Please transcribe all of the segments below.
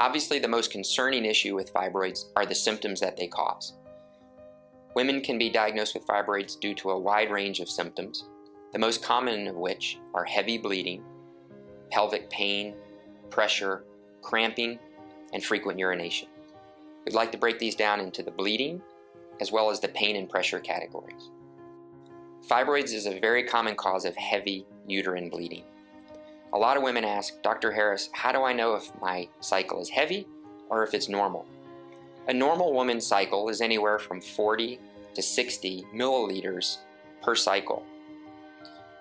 Obviously, the most concerning issue with fibroids are the symptoms that they cause. Women can be diagnosed with fibroids due to a wide range of symptoms, the most common of which are heavy bleeding, pelvic pain, pressure, cramping, and frequent urination. We'd like to break these down into the bleeding as well as the pain and pressure categories. Fibroids is a very common cause of heavy uterine bleeding. A lot of women ask, Dr. Harris, how do I know if my cycle is heavy or if it's normal? A normal woman's cycle is anywhere from 40 to 60 milliliters per cycle.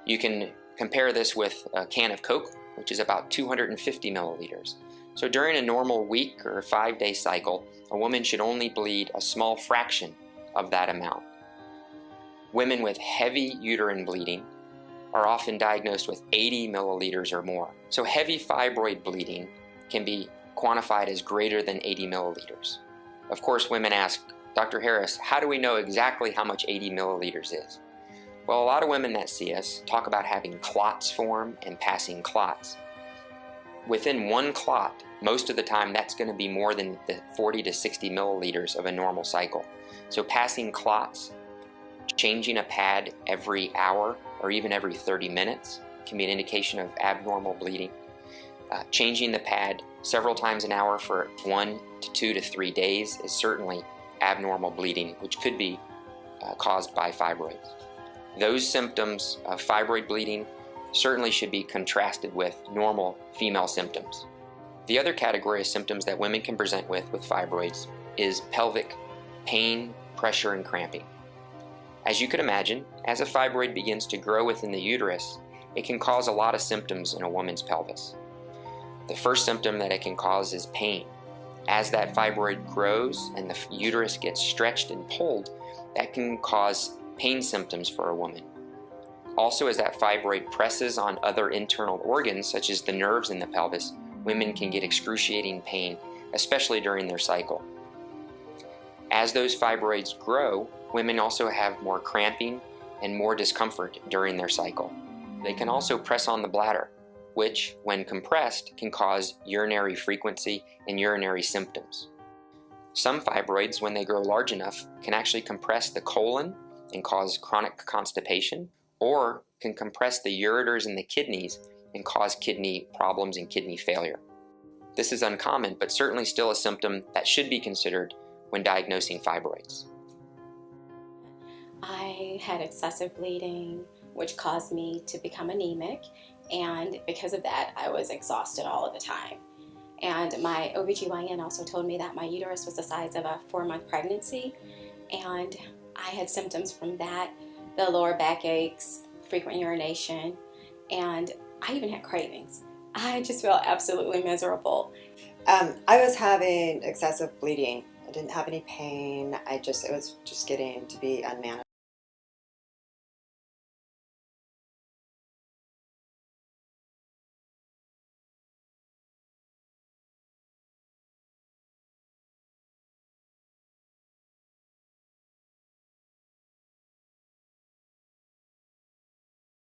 You can compare this with a can of Coke, which is about 250 milliliters. So during a normal week or 5-day cycle, a woman should only bleed a small fraction of that amount. Women with heavy uterine bleeding are often diagnosed with 80 milliliters or more. So heavy fibroid bleeding can be quantified as greater than 80 milliliters. Of course, women ask, Dr. Harris, how do we know exactly how much 80 milliliters is? Well, a lot of women that see us talk about having clots form and passing clots. Within one clot, most of the time that's going to be more than the 40 to 60 milliliters of a normal cycle. So passing clots, changing a pad every hour or even every 30 minutes can be an indication of abnormal bleeding. Changing the pad several times an hour for 1 to 2 to 3 days is certainly abnormal bleeding, which could be caused by fibroids. Those symptoms of fibroid bleeding certainly should be contrasted with normal female symptoms. The other category of symptoms that women can present with fibroids is pelvic pain, pressure, and cramping. As you could imagine, as a fibroid begins to grow within the uterus, it can cause a lot of symptoms in a woman's pelvis. The first symptom that it can cause is pain. As that fibroid grows and the uterus gets stretched and pulled, that can cause pain symptoms for a woman. Also, as that fibroid presses on other internal organs, such as the nerves in the pelvis, women can get excruciating pain, especially during their cycle. As those fibroids grow, women also have more cramping and more discomfort during their cycle. They can also press on the bladder, which, when compressed, can cause urinary frequency and urinary symptoms. Some fibroids, when they grow large enough, can actually compress the colon and cause chronic constipation, or can compress the ureters and the kidneys and cause kidney problems and kidney failure. This is uncommon, but certainly still a symptom that should be considered when diagnosing fibroids. I had excessive bleeding, which caused me to become anemic, and because of that, I was exhausted all of the time. And my OBGYN also told me that my uterus was the size of a 4-month pregnancy, and I had symptoms from that, the lower back aches, frequent urination, and I even had cravings. I just felt absolutely miserable. I was having excessive bleeding. I didn't have any pain. It was just getting to be unmanageable.